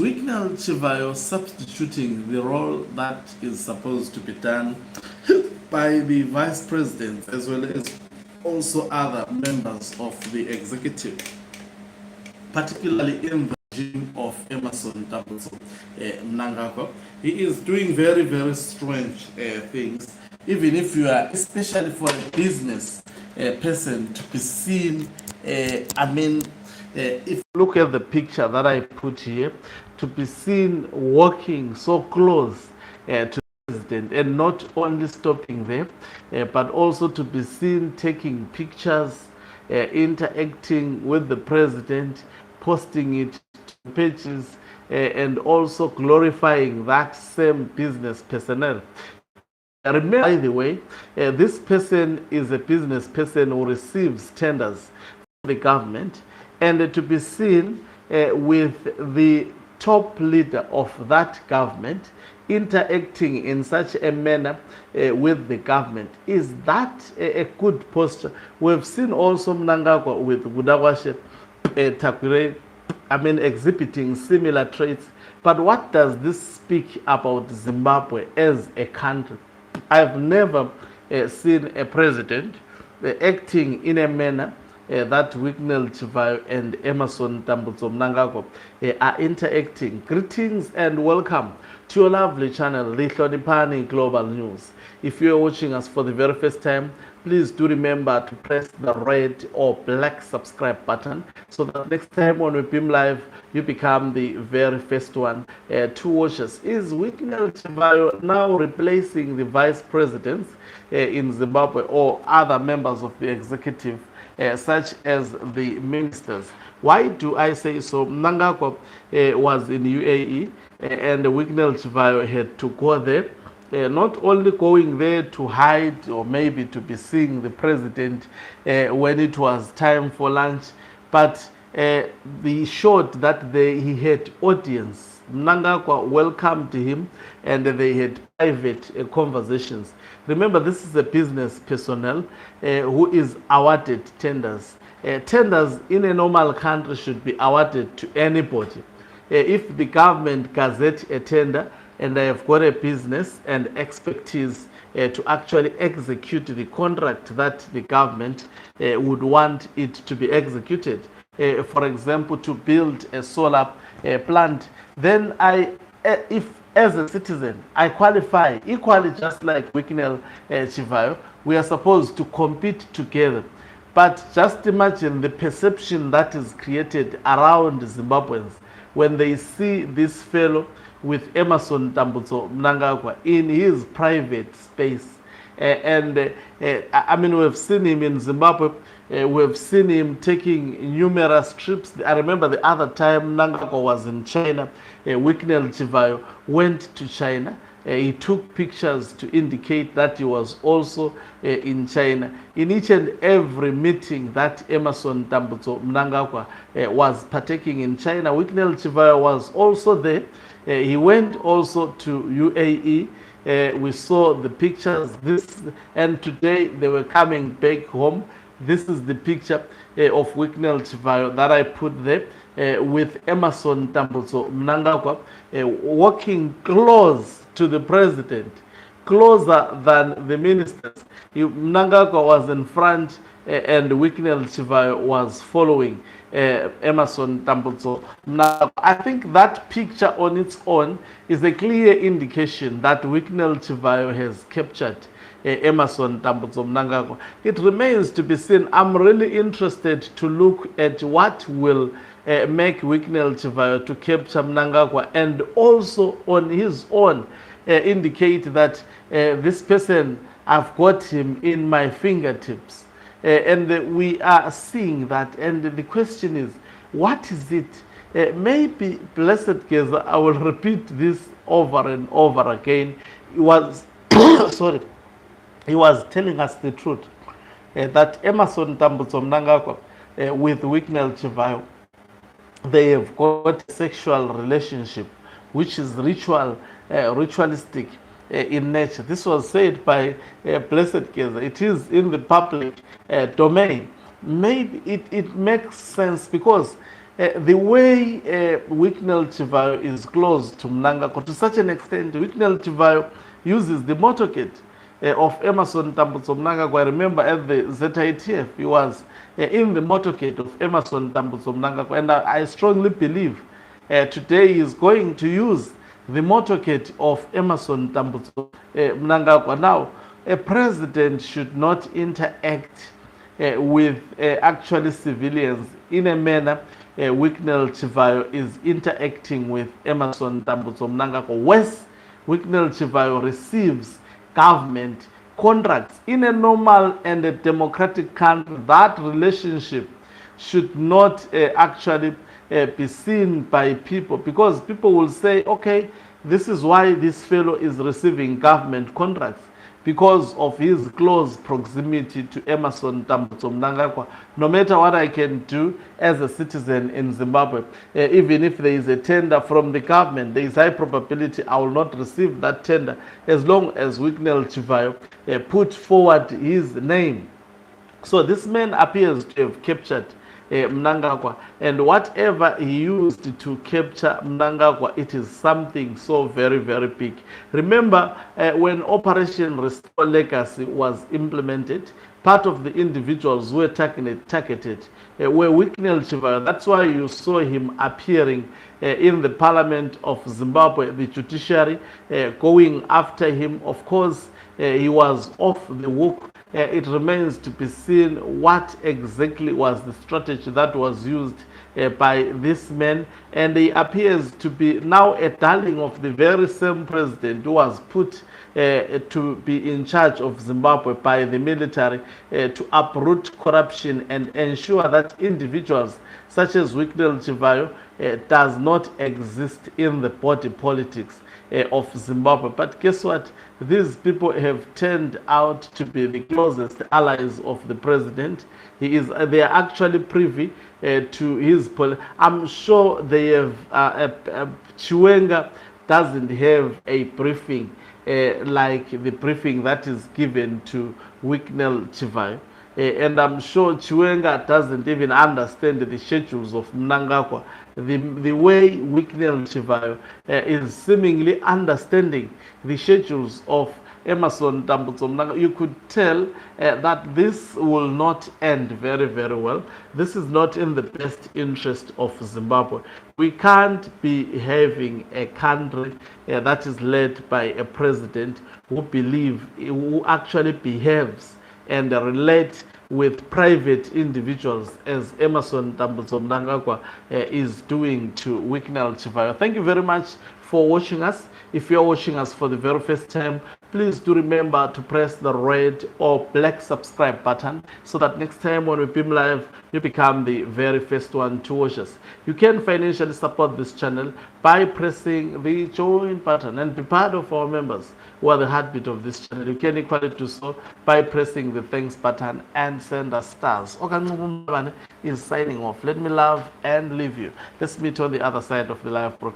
Wicknell Chivhayo substituting the role that is supposed to be done by the vice president as well as also other members of the executive, particularly in the regime of Emerson Mnangagwa. He is doing very, very strange things, even if you are, especially for a business person to be seen. If you look at the picture that I put here, to be seen walking so close to president, and not only stopping there, but also to be seen taking pictures, interacting with the president, posting it to pages, and also glorifying that same business personnel. Remember, by the way, this person is a business person who receives tenders from the government, and to be seen with the top leader of that government interacting in such a manner with the government. Is that a good posture? We've seen also Mnangagwa with Budawashe Takwire, exhibiting similar traits. But what does this speak about Zimbabwe as a country? I've never seen a president acting in a manner that Wicknell Chivhayo and Emerson Mnangagwa are interacting. Greetings and welcome to your lovely channel, Lihlonipani Global News. If you are watching us for the very first time, please do remember to press the red or black subscribe button so that next time when we beam live, you become the very first one to watch us. Is Wicknell Chivhayo now replacing the vice presidents in Zimbabwe or other members of the executive, such as the ministers? Why do I say so? Mnangagwa was in UAE and Wicknell Chivhayo had to go there. Not only going there to hide or maybe to be seeing the president when it was time for lunch, but they showed that he had audience. Mnangagwa welcomed him and they had private conversations. Remember, this is a business personnel who is awarded tenders. Tenders in a normal country should be awarded to anybody. If the government gazette a tender, and I have got a business and expertise to actually execute the contract that the government would want it to be executed. For example, to build a solar plant, then if as a citizen, I qualify equally just like Wicknell Chivhayo. We are supposed to compete together. But just imagine the perception that is created around Zimbabweans when they see this fellow with Emerson Mnangagwa in his private space. We've seen him in Zimbabwe. We've seen him taking numerous trips. I remember the other time Mnangagwa was in China. Wicknell Chivhayo went to China. He took pictures to indicate that he was also in China. In each and every meeting that Emerson Mnangagwa was partaking in China, Wicknell Chivhayo was also there. He went also to UAE. We saw the pictures. And today they were coming back home. This is the picture of Wicknell Chivhayo that I put there with Emerson Mnangagwa walking close to the president, closer than the ministers. Mnangagwa was in front and Wicknell Chivhayo was following Emerson Mnangagwa. I think that picture on its own is a clear indication that Wicknell Chivhayo has captured Emerson Mnangagwa. It remains to be seen. I'm really interested to look at what will make Wicknell Chivhayo to capture Mnangagwa and also on his own indicate that this person, I've got him in my fingertips. And we are seeing that. And the question is, what is it? Maybe, blessed case, I will repeat this over and over again. He was, sorry, he was telling us the truth that Emerson Mnangagwa with Wicknell Chivhayo, they have got a sexual relationship which is ritualistic in nature. This was said by Blessed Keza. It is in the public domain. Maybe it makes sense because The way Wicknell Chivhayo is close to Mnangagwa, to such an extent, Wicknell Chivhayo uses the motorcade of Emerson Tambutso Mnangagwa. I remember at the ZITF, he was in the motorcade of Emerson Tambutso Mnangagwa, and I strongly believe today he is going to use the motorcade of Emerson Tambutso Mnangagwa. Now, a president should not interact with actually civilians in a manner Wicknell Chivhayo is interacting with Emerson Tambutso Mnangagwa. West Wicknell Chivhayo receives government contracts in a normal and a democratic country. That relationship should not actually be seen by people, because people will say, okay, this is why this fellow is receiving government contracts, because of his close proximity to Emerson Tambutso Mnangagwa. No matter what I can do as a citizen in Zimbabwe, even if there is a tender from the government, there is high probability I will not receive that tender as long as Wicknell Chivhayo put forward his name. So this man appears to have captured Mnangagwa, and whatever he used to capture Mnangagwa, it is something so very, very big. Remember, when Operation Restore Legacy was implemented, part of the individuals who were targeted were Wicknell Chivhayo. That's why you saw him appearing in the Parliament of Zimbabwe, the judiciary going after him. Of course, he was off the hook. It remains to be seen what exactly was the strategy that was used by this man, and he appears to be now a darling of the very same president who was put to be in charge of Zimbabwe by the military to uproot corruption and ensure that individuals such as Wicknell Chivhayo does not exist in the body politics of Zimbabwe. But guess what? These people have turned out to be the closest allies of the president. They are actually privy to his policy. I'm sure they have. Chiwenga doesn't have a briefing like the briefing that is given to Wicknell Chivhayo. And I'm sure Chiwenga doesn't even understand the schedules of Mnangagwa. The way Wicknell Chivhayo is seemingly understanding the schedules of Emerson Tambutso Mnangagwa, you could tell that this will not end very, very well. This is not in the best interest of Zimbabwe. We can't be having a country that is led by a president who actually behaves and relate with private individuals as Emerson Tambutso Mnangagwa is doing to Wicknell Chivhayo. Thank you very much for watching us. If you're watching us for the very first time, please do remember to press the red or black subscribe button so that next time when we beam live, you become the very first one to watch us. You can financially support this channel by pressing the join button and be part of our members who are the heartbeat of this channel. You can equally do so by pressing the thanks button and send us stars. Is signing off. Let me love and leave you. Let's meet on the other side of the live broadcast.